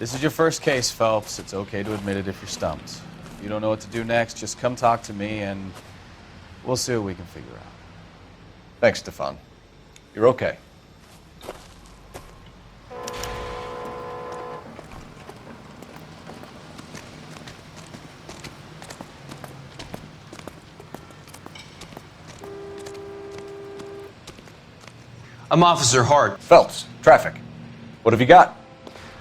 This is your first case, Phelps. It's okay to admit it if you're stumped. If you don't know what to do next, just come talk to me and we'll see what we can figure out. Thanks, Stefan. You're okay. I'm Officer Hart. Phelps, traffic. What have you got?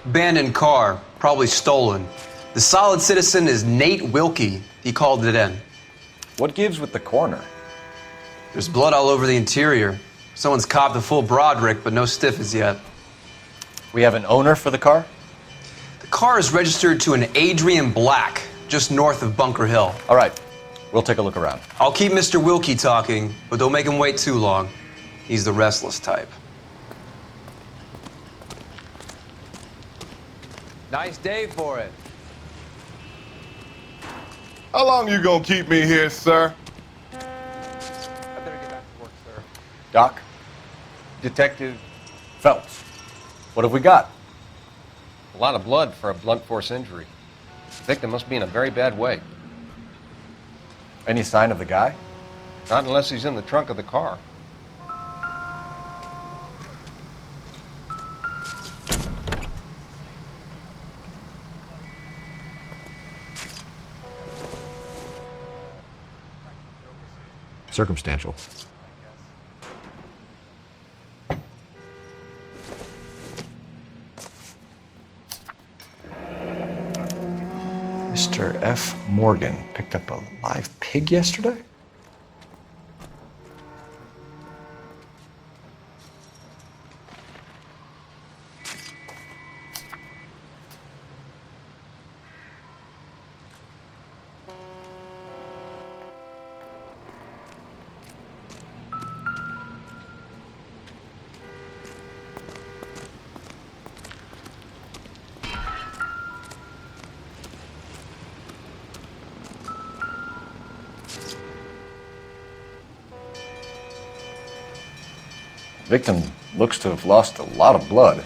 Abandoned car, probably stolen. The solid citizen is Nate Wilkie. He called it in. What gives with the coroner? There's blood all over the interior. Someone's copped a full Broderick, but no stiff as yet. We have an owner for the car? The car is registered to an Adrian Black, just north of Bunker Hill. All right, we'll take a look around. I'll keep Mr. Wilkie talking, but don't make him wait too long. He's the restless type. Nice day for it. How long you gonna keep me here, sir? I better get back to work, sir. Doc? Detective, Phelps. What have we got? a lot of blood for a blunt force injury. The victim must be in a very bad way. Any sign of the guy? Not unless he's in the trunk of the car. Circumstantial. Mr. F. Morgan picked up a live pig yesterday? Victim looks to have lost a lot of blood.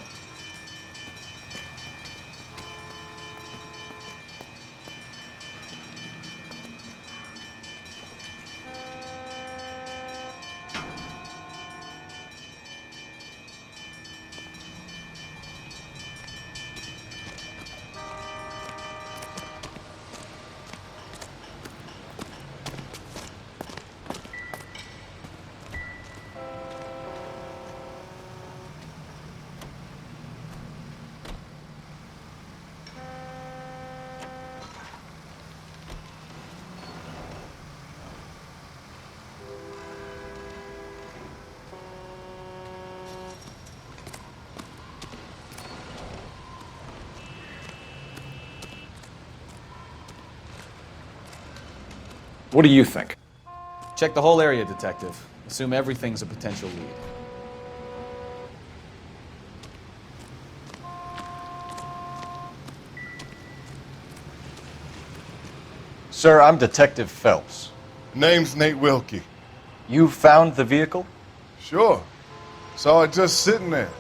What do you think? Check the whole area, Detective. Assume everything's a potential lead. Sir, I'm Detective Phelps. Name's Nate Wilkie. You found the vehicle? Sure. Saw it just sitting there.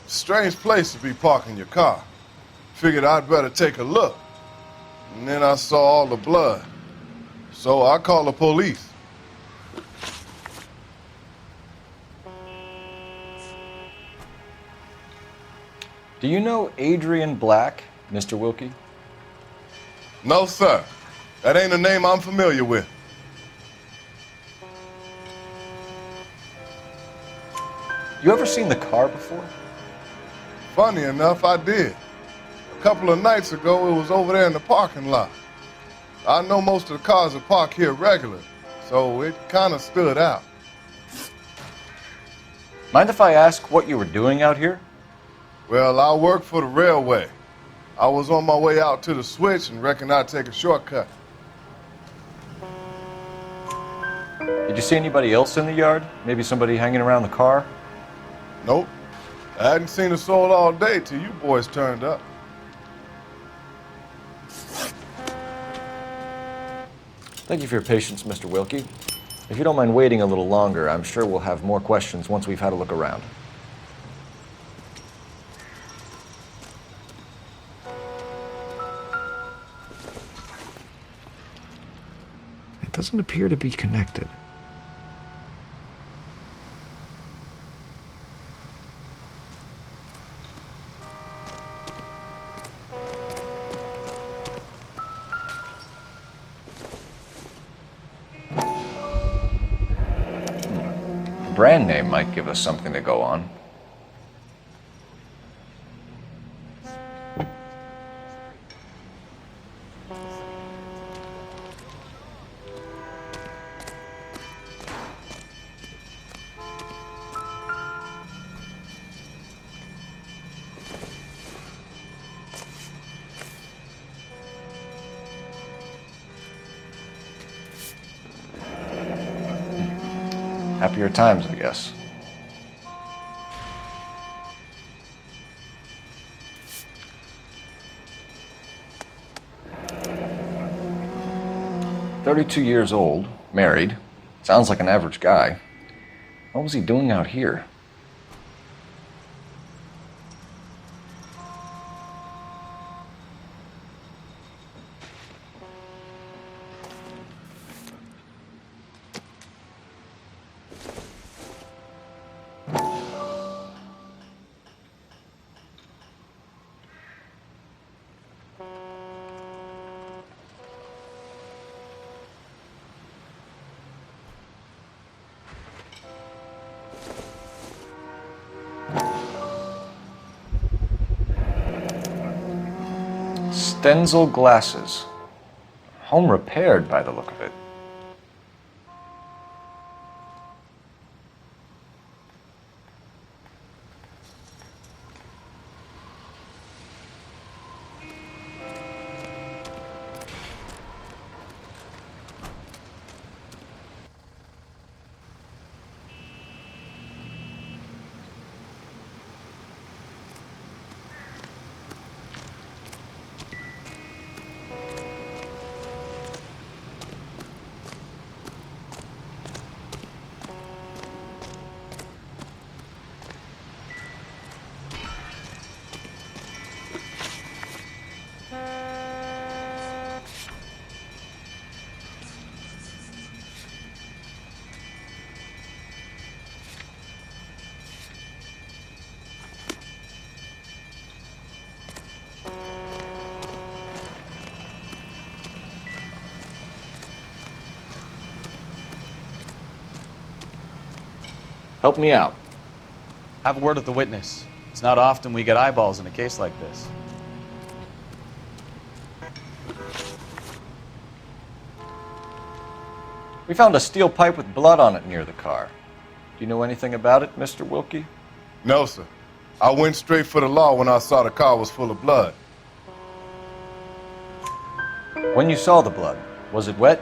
Strange place to be parking your car. Figured I'd better take a look. And then I saw all the blood. So I called the police. Do you know Adrian Black, Mr. Wilkie? No, sir. That ain't a name I'm familiar with. You ever seen the car before? Funny enough, I did. A couple of nights ago, it was over there in the parking lot. I know most of the cars are parked here regular, so it kind of stood out. Mind if I ask what you were doing out here? Well, I work for the railway. I was on my way out to the switch and reckoned I'd take a shortcut. Did you see anybody else in the yard? Maybe somebody hanging around the car? Nope. I hadn't seen a soul all day till you boys turned up. Thank you for your patience, Mr. Wilkie. If you don't mind waiting a little longer, I'm sure we'll have more questions once we've had a look around. doesn't appear to be connected. Brand name might give us something to go on. Happier times, I guess. "32 years old, married. Sounds like an average guy. What was he doing out here?" Stenzel glasses. Home repaired by the look of it. Help me out. Have a word with the witness. It's not often we get eyeballs in a case like this. We found a steel pipe with blood on it near the car. Do you know anything about it, Mr. Wilkie? No, sir. I went straight for the law when I saw the car was full of blood. When you saw the blood, was it wet,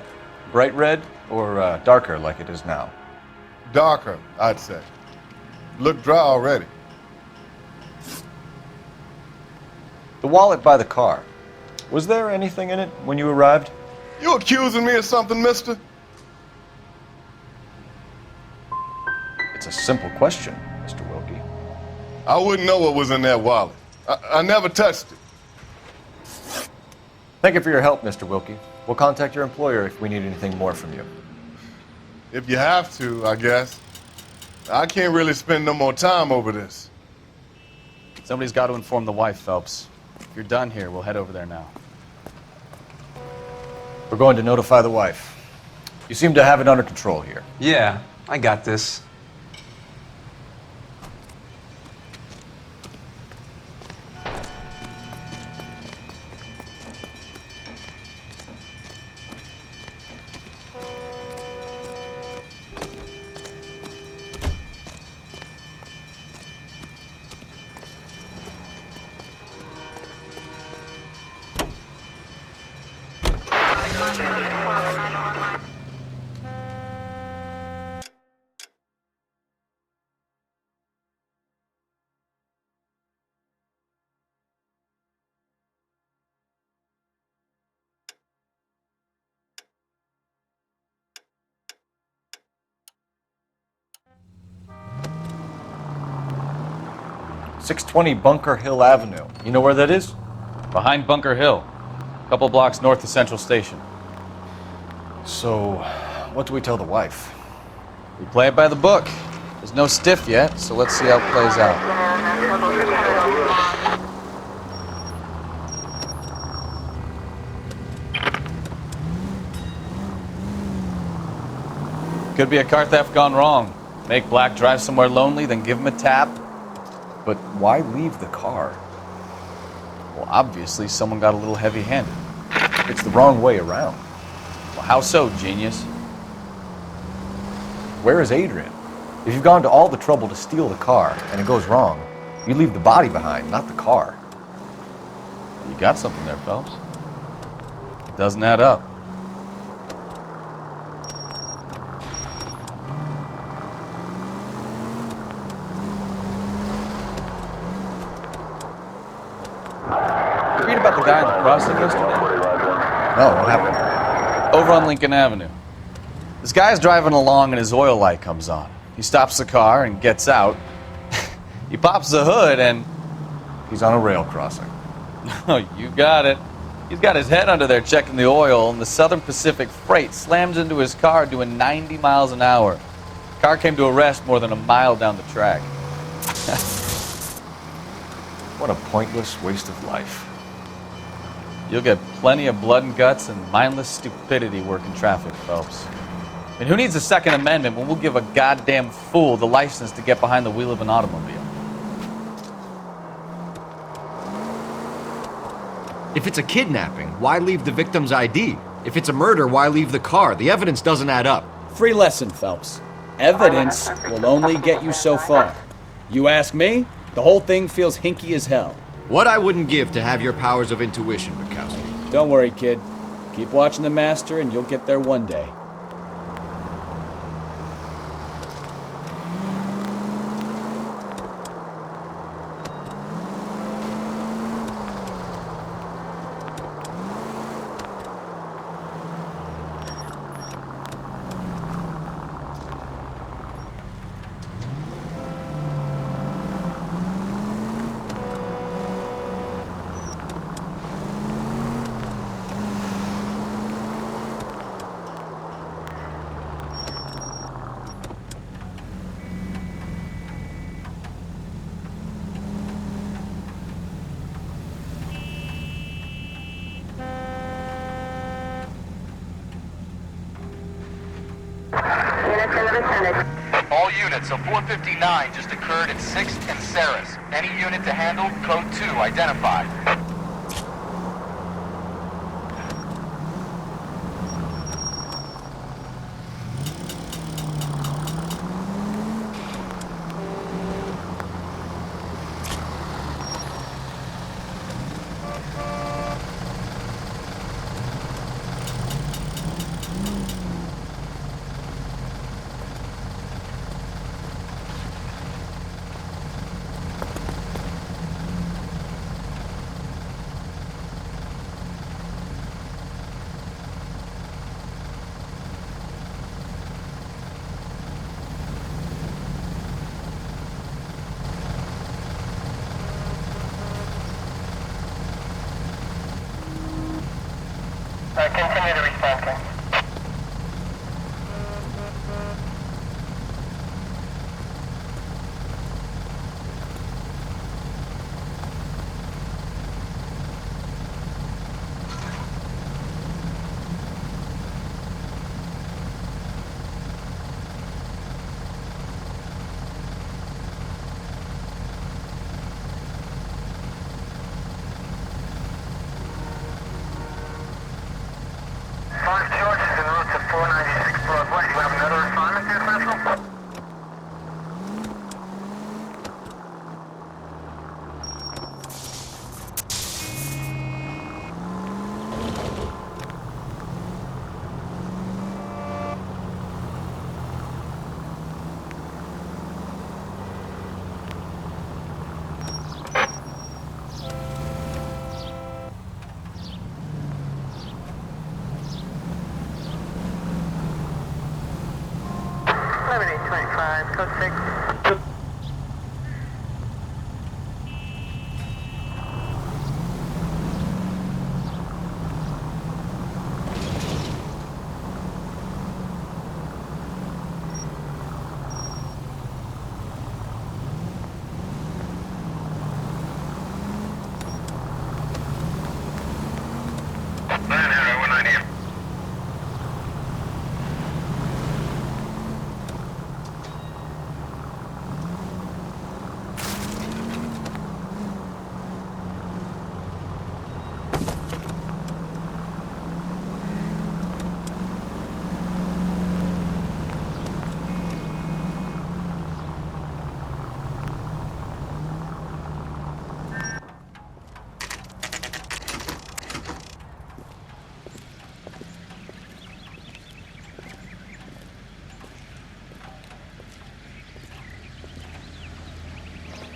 bright red, or darker like it is now? Darker, I'd say. Looked dry already. The wallet by the car. Was there anything in it when you arrived? You accusing me of something, mister? It's a simple question, Mr. Wilkie. I wouldn't know what was in that wallet. I never touched it. Thank you for your help, Mr. Wilkie. We'll contact your employer if we need anything more from you. If you have to, I guess. I can't really spend no more time over this. Somebody's got to inform the wife, Phelps. If you're done here, we'll head over there now. We're going to notify the wife. You seem to have it under control here. Yeah, I got this. .620 Bunker Hill Avenue. You know where that is? Behind Bunker Hill, a couple blocks north of Central Station. So, what do we tell the wife? We play it by the book. There's no stiff yet, so let's see how it plays out. Could be a car theft gone wrong. Make Black drive somewhere lonely, then give him a tap. But why leave the car? Well, obviously, someone got a little heavy-handed. It's the wrong way around. Well, how so, genius? Where is Adrian? If you've gone to all the trouble to steal the car and it goes wrong, you leave the body behind, not the car. You got something there, Phelps. It doesn't add up. You read about the guy in the crossing yesterday? No, what happened? Over on Lincoln Avenue. This guy's driving along and his oil light comes on. He stops the car and gets out. He pops the hood and... He's on a rail crossing. Oh, you got it. He's got his head under there checking the oil, and the Southern Pacific Freight slams into his car doing 90 miles an hour. Car came to a rest more than a mile down the track. What a pointless waste of life. You'll get plenty of blood and guts and mindless stupidity working traffic, Phelps. And who needs a Second Amendment when we'll give a goddamn fool the license to get behind the wheel of an automobile? If it's a kidnapping, why leave the victim's ID? If it's a murder, why leave the car? The evidence doesn't add up. Free lesson, Phelps. Evidence will only get you so far. You ask me, the whole thing feels hinky as hell. What I wouldn't give to have your powers of intuition, Bukowski. Don't worry, kid. Keep watching the master and you'll get there one day. All units, a 459 just occurred at 6th and Saris. Any unit to handle, code 2 identified. Continue to respond, sir. George is en route to 496 Broadway. Do you have another assignment here, Central? Code 6.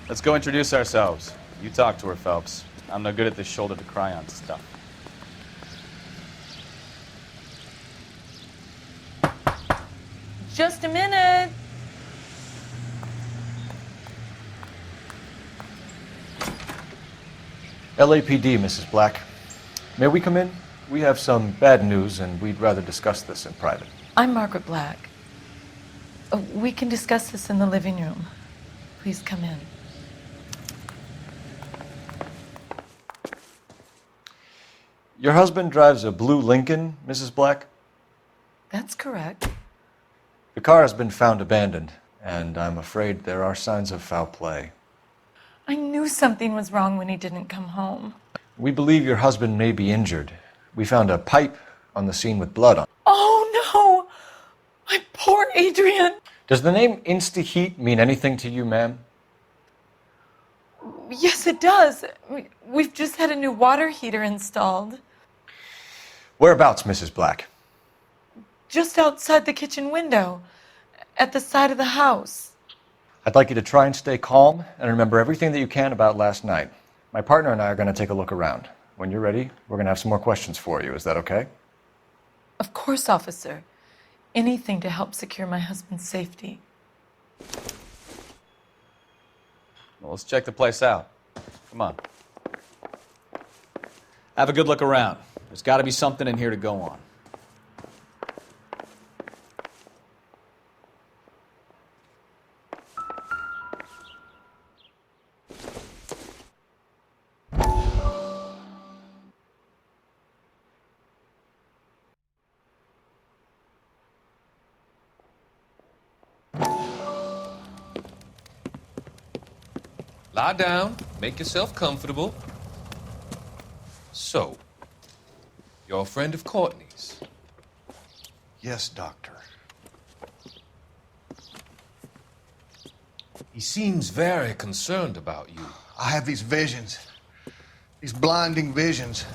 Let's go introduce ourselves. You talk to her, Phelps. I'm no good at this shoulder to cry on stuff. Just a minute. LAPD, Mrs. Black. May we come in? We have some bad news, and we'd rather discuss this in private. I'm Margaret Black. We can discuss this in the living room. Please come in. Your husband drives a blue Lincoln, Mrs. Black? That's correct. The car has been found abandoned, and I'm afraid there are signs of foul play. I knew something was wrong when he didn't come home. We believe your husband may be injured. We found a pipe on the scene with blood on. Oh no! My poor Adrian! Does the name Insta-Heat mean anything to you, ma'am? Yes, it does. We've just had a new water heater installed. Whereabouts, Mrs. Black? Just outside the kitchen window, at the side of the house. I'd like you to try and stay calm and remember everything that you can about last night. My partner and I are going to take a look around. When you're ready, we're going to have some more questions for you. Is that okay? Of course, officer. Anything to help secure my husband's safety. Well, let's check the place out. Come on. Have a good look around. There's got to be something in here to go on. Lie down, make yourself comfortable. So, you're a friend of Courtney's? Yes, Doctor. He seems very concerned about you. I have these visions, these blinding visions.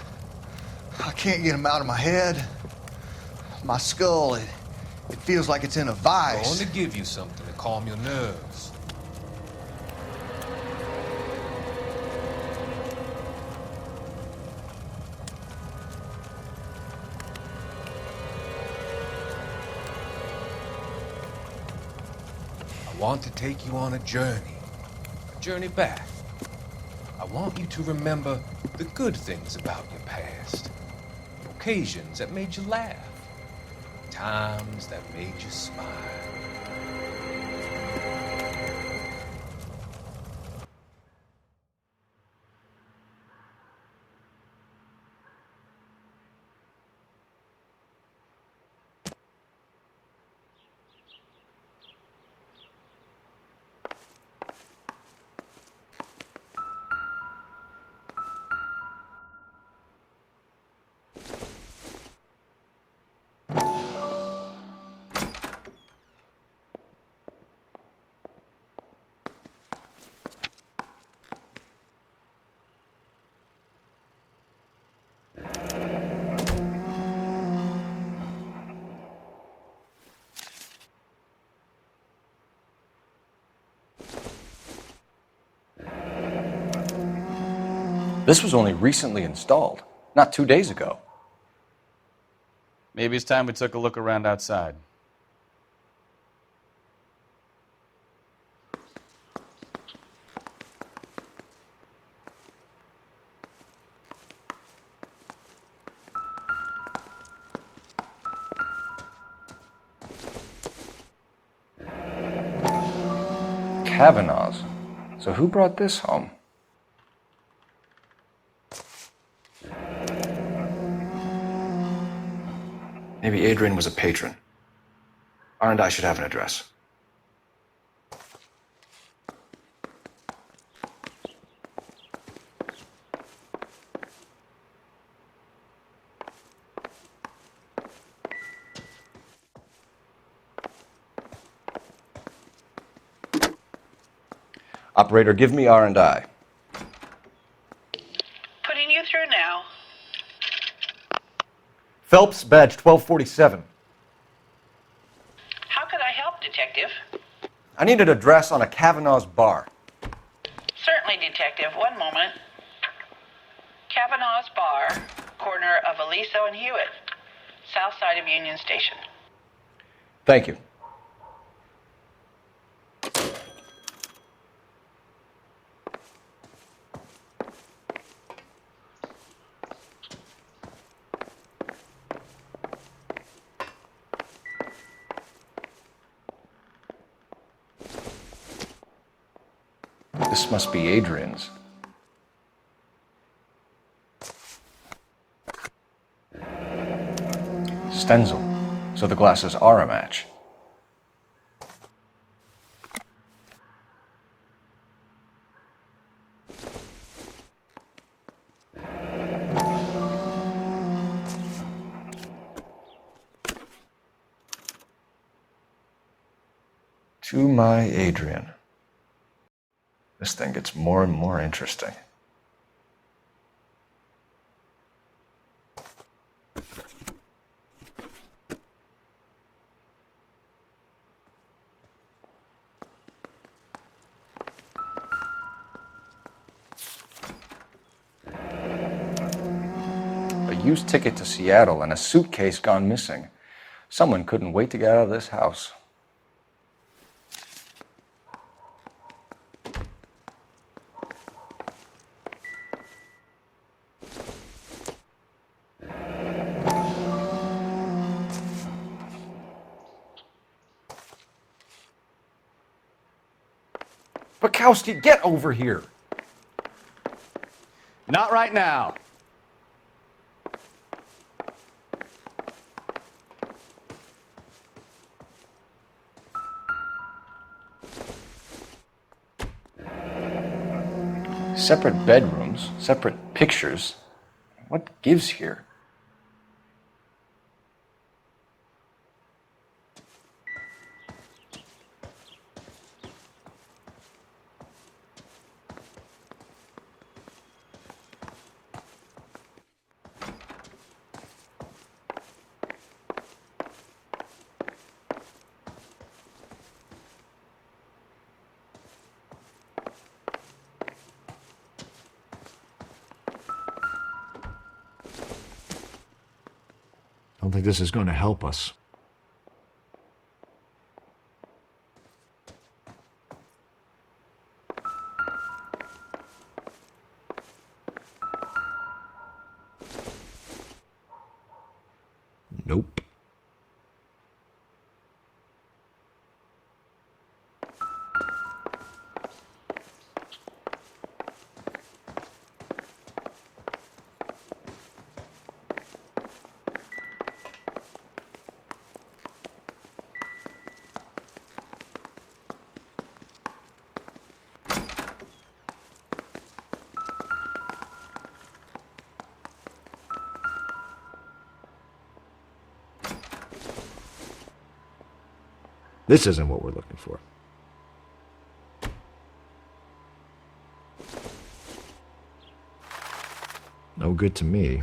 I can't get them out of my head. My skull, it feels like it's in a I'm vice. going to give you something to calm your nerves. I want to take you on a journey back. I want you to remember the good things about your past, occasions that made you laugh, times that made you smile. This was only recently installed, not 2 days ago. Maybe it's time we took a look around outside. Kavanaugh's. So who brought this home? Maybe Adrian was a patron. R&I should have an address. Operator, give me R&I. Putting you through now. Phelps, badge 1247. How could I help, Detective? I need an address on a Kavanaugh's bar. Certainly, Detective. One moment. Kavanaugh's Bar, corner of Aliso and Hewitt, south side of Union Station. Thank you. This must be Adrian's. Stenzel. So the glasses are a match. To my Adrian. This thing gets more and more interesting. A used ticket to Seattle and a suitcase gone missing. Someone couldn't wait to get out of this house. Bukowski, get over here! Not right now. Separate bedrooms, separate pictures. What gives here? I don't think this is going to help us. Nope. This isn't what we're looking for. No good to me.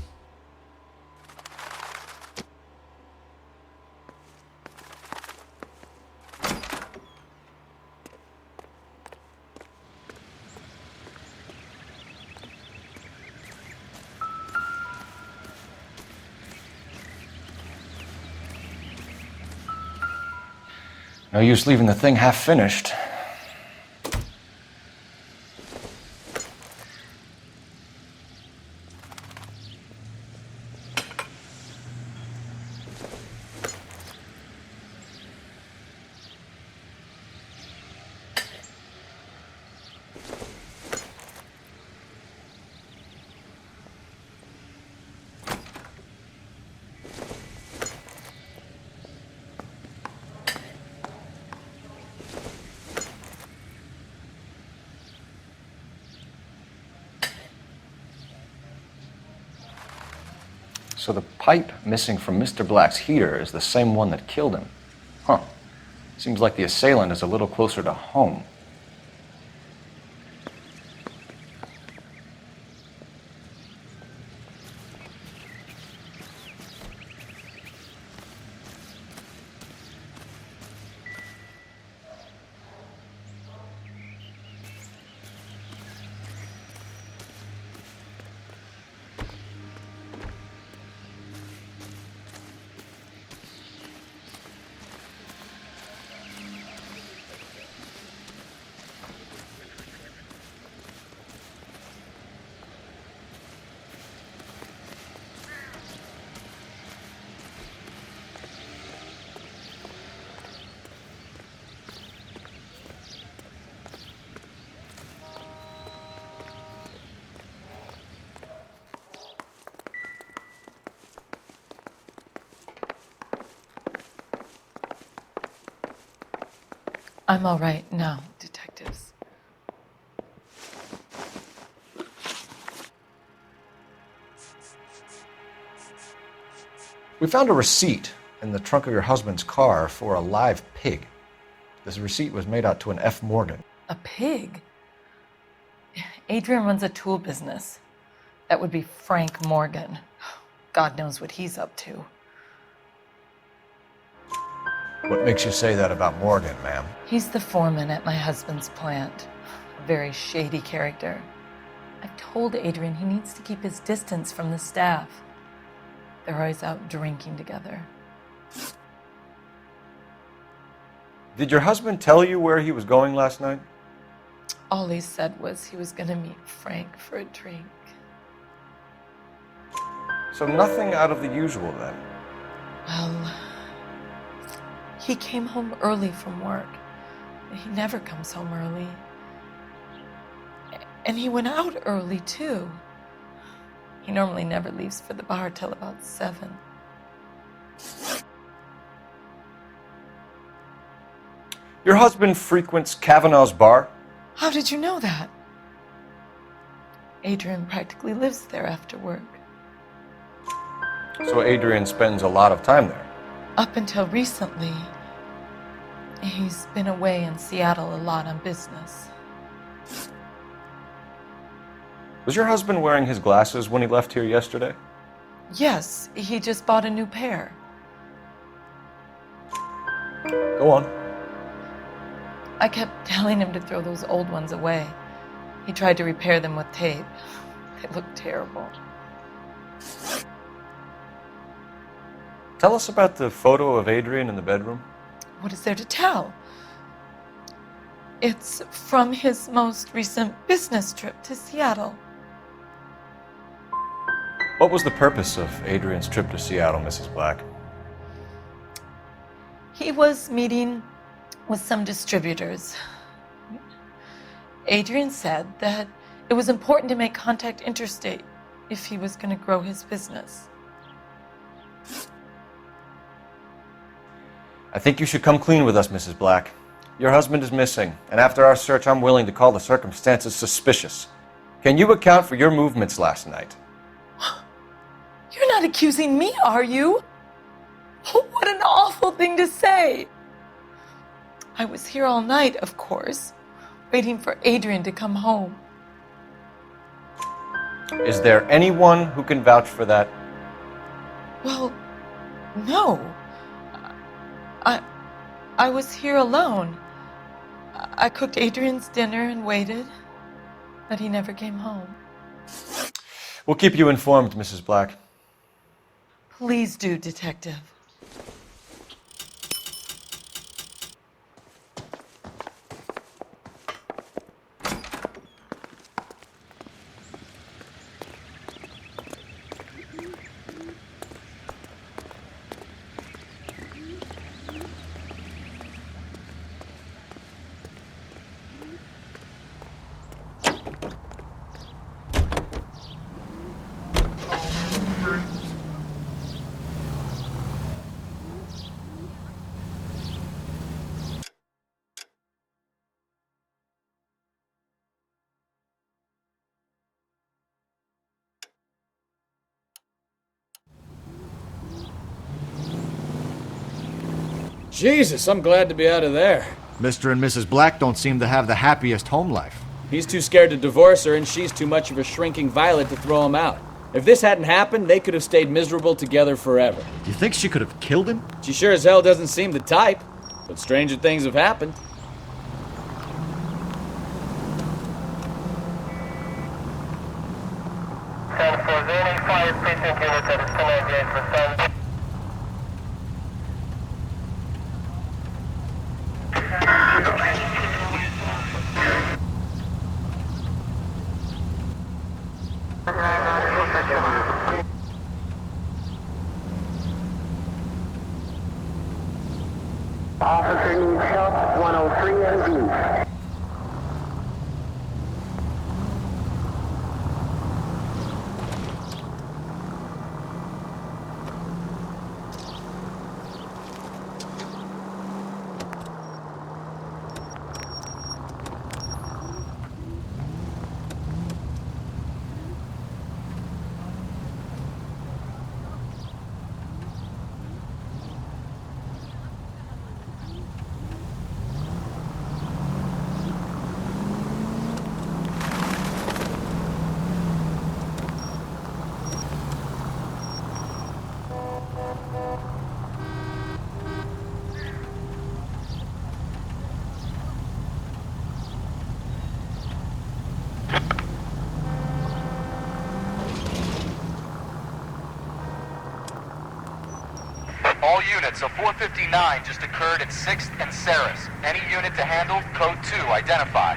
No use leaving the thing half finished. So the pipe missing from Mr. Black's heater is the same one that killed him. Huh. Seems like the assailant is a little closer to home. I'm all right now, detectives. We found a receipt in the trunk of your husband's car for a live pig. This receipt was made out to an F. Morgan. A pig? Adrian runs a tool business. That would be Frank Morgan. God knows what he's up to. What makes you say that about Morgan, ma'am? He's the foreman at my husband's plant. A very shady character. I've told Adrian he needs to keep his distance from the staff. They're always out drinking together. Did your husband tell you where he was going last night? All he said was he was going to meet Frank for a drink. So nothing out of the usual then? Well, he came home early from work. He never comes home early. And he went out early, too. He normally never leaves for the bar till about 7. Your husband frequents Kavanaugh's bar? How did you know that? Adrian practically lives there after work. So Adrian spends a lot of time there? Up until recently, he's been away in Seattle a lot on business. Was your husband wearing his glasses when he left here yesterday? Yes, he just bought a new pair. Go on. I kept telling him to throw those old ones away. He tried to repair them with tape. They looked terrible. Tell us about the photo of Adrian in the bedroom. What is there to tell? It's from his most recent business trip to Seattle. What was the purpose of Adrian's trip to Seattle, Mrs. Black? He was meeting with some distributors. Adrian said that it was important to make contact interstate if he was going to grow his business. I think you should come clean with us, Mrs. Black. Your husband is missing, and after our search, I'm willing to call the circumstances suspicious. Can you account for your movements last night? You're not accusing me, are you? What an awful thing to say. I was here all night, of course, waiting for Adrian to come home. Is there anyone who can vouch for that? Well, no. I was here alone. I cooked Adrian's dinner and waited, but he never came home. We'll keep you informed, Mrs. Black. Please do, Detective. Jesus, I'm glad to be out of there. Mr. and Mrs. Black don't seem to have the happiest home life. He's too scared to divorce her, and she's too much of a shrinking violet to throw him out. If this hadn't happened, they could have stayed miserable together forever. Do you think she could have killed him? She sure as hell doesn't seem the type, but stranger things have happened. Officer needs help, 103 MD. So 459 just occurred at 6th and Saris. Any unit to handle, code 2, identify.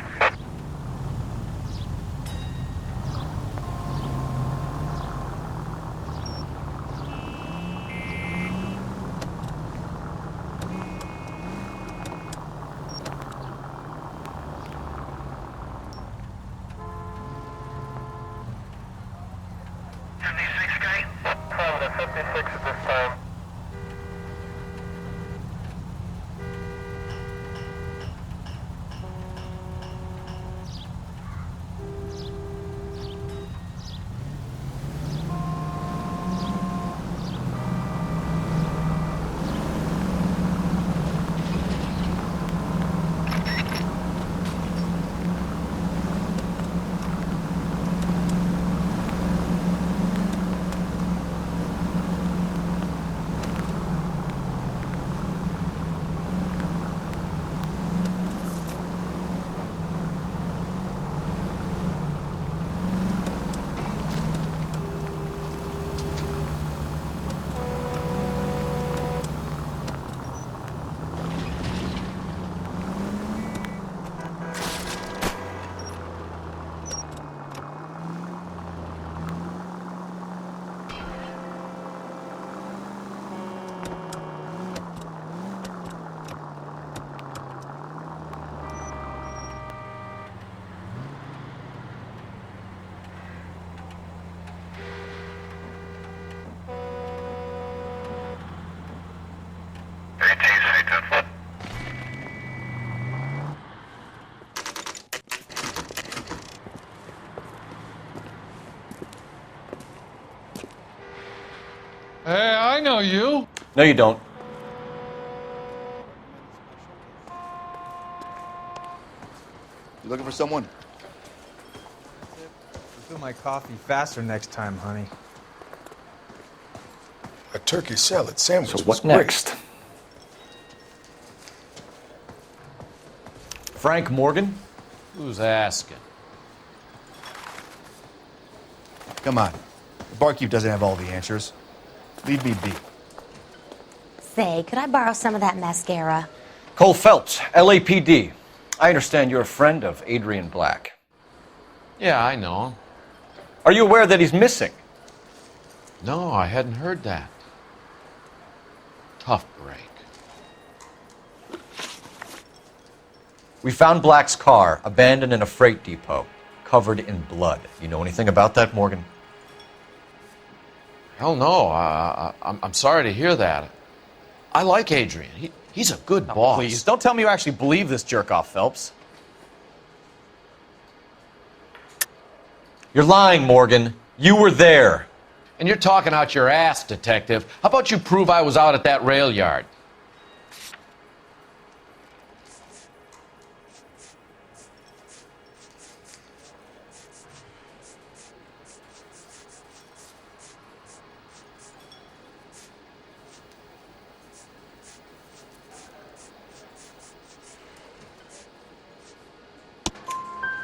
Hey, I know you. No, you don't. You looking for someone? Fill my coffee faster next time, honey. A turkey salad sandwich. So what next? Frank Morgan? Who's asking? Come on. The barkeep doesn't have all the answers. Leave me be. Say, could I borrow some of that mascara? Cole Phelps, LAPD. I understand you're a friend of Adrian Black. Yeah, I know him. Are you aware that he's missing? No, I hadn't heard that. Tough break. We found Black's car abandoned in a freight depot, covered in blood. You know anything about that, Morgan? Hell no. I'm sorry to hear that. I like Adrian. He's a good boss. Please, don't tell me you actually believe this jerk-off, Phelps. You're lying, Morgan. You were there. And you're talking out your ass, detective. How about you prove I was out at that rail yard?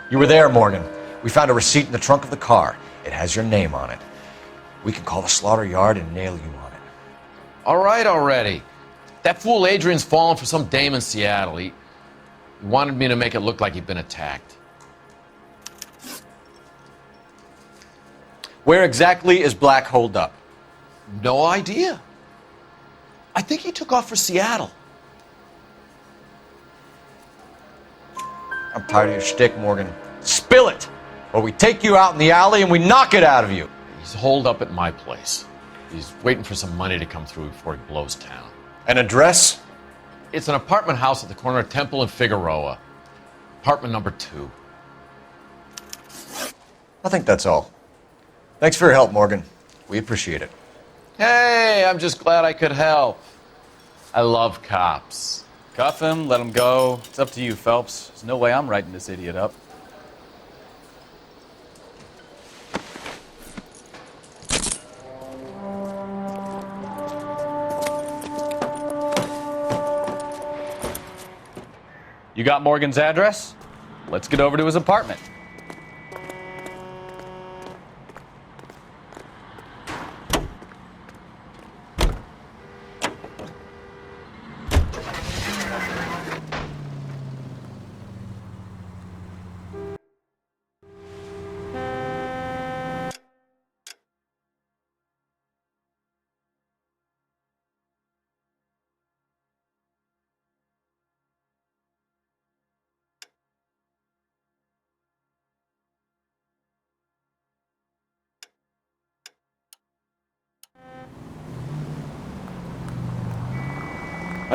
You were there, Morgan. We found a receipt in the trunk of the car. It has your name on it. We can call the slaughter yard and nail you on it. All right already. That fool Adrian's fallen for some dame in Seattle. He wanted me to make it look like he'd been attacked. Where exactly is Black holed up? No idea. I think he took off for Seattle. I'm tired of your shtick, Morgan. Spill it! Or we take you out in the alley and we knock it out of you. He's holed up at my place. He's waiting for some money to come through before he blows town. An address? It's an apartment house at the corner of Temple and Figueroa. Apartment number 2. I think that's all. Thanks for your help, Morgan. We appreciate it. Hey, I'm just glad I could help. I love cops. Cuff him, let him go. It's up to you, Phelps. There's no way I'm writing this idiot up. You got Morgan's address? Let's get over to his apartment.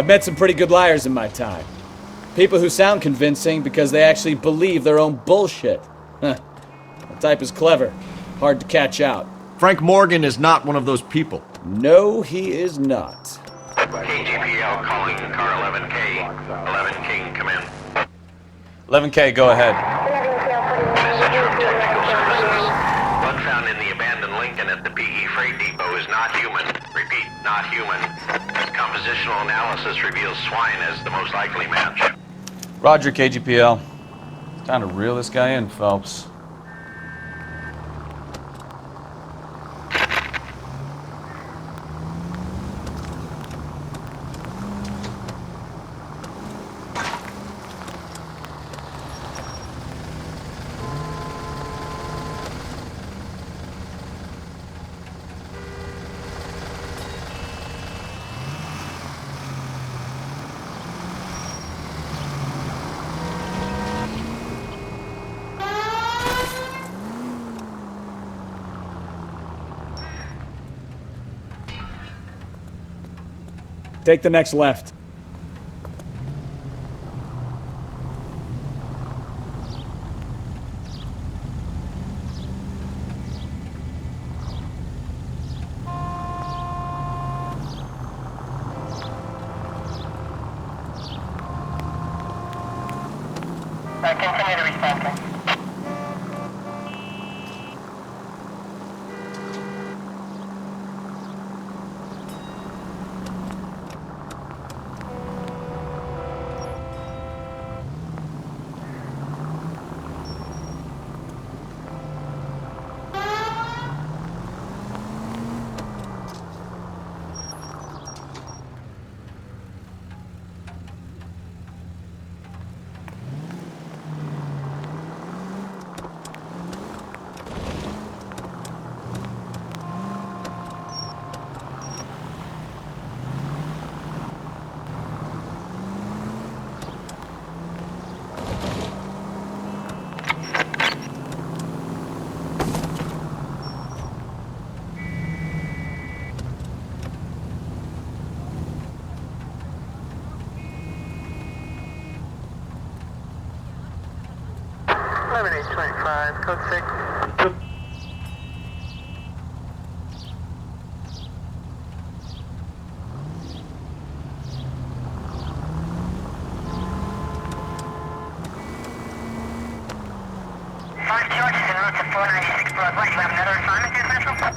I've met some pretty good liars in my time. People who sound convincing because they actually believe their own bullshit. Huh. The type is clever. Hard to catch out. Frank Morgan is not one of those people. No, he is not. KGPL calling car 11K. 11K, come in. 11K, go ahead. Message from technical services. Blood found in the abandoned Lincoln at the PE freight depot is not human. Repeat, not human. Compositional analysis reveals swine as the most likely match. Roger, KGPL. It's time to reel this guy in, Phelps. Take the next left. Continue to respond. Code 6. Mark George is en route to 496 Broadway. You have another assignment here, Central?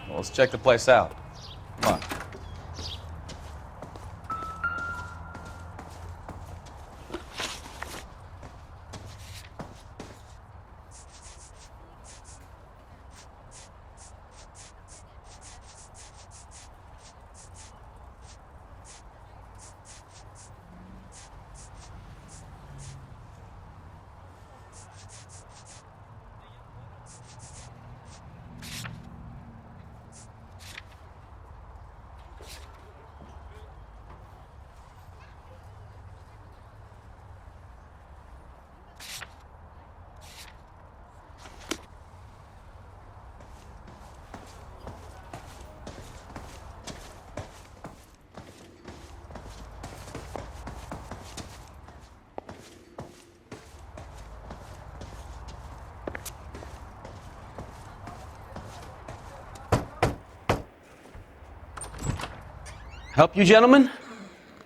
Well, let's check the place out. Come on. Help you, gentlemen?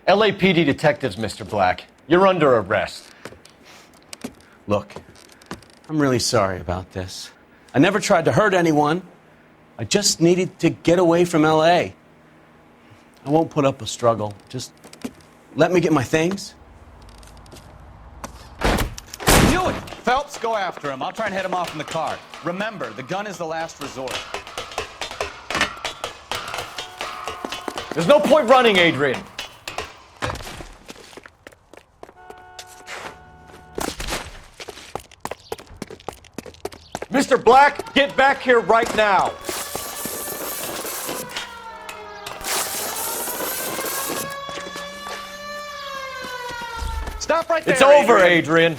LAPD detectives, Mr. Black. You're under arrest. Look, I'm really sorry about this. I never tried to hurt anyone. I just needed to get away from L.A. I won't put up a struggle. Just let me get my things. Knew it! Phelps, go after him. I'll try and head him off in the car. Remember, the gun is the last resort. There's no point running, Adrian. Mr. Black, get back here right now. Stop right there, It's over, Adrian.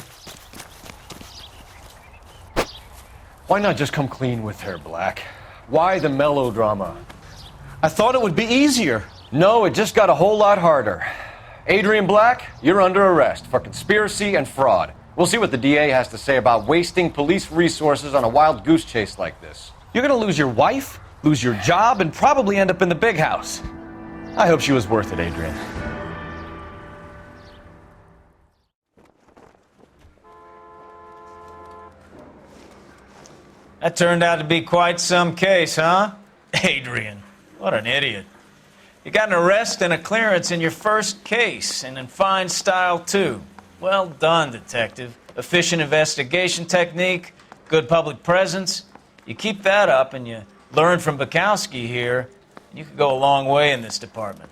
Why not just come clean with her, Black? Why the melodrama? I thought it would be easier. No, it just got a whole lot harder. Adrian Black, you're under arrest for conspiracy and fraud. We'll see what the DA has to say about wasting police resources on a wild goose chase like this. You're gonna lose your wife, lose your job, and probably end up in the big house. I hope she was worth it, Adrian. That turned out to be quite some case, huh? Adrian, what an idiot. You got an arrest and a clearance in your first case, and in fine style, too. Well done, detective. Efficient investigation technique, good public presence. You keep that up and you learn from Bukowski here, and you could go a long way in this department.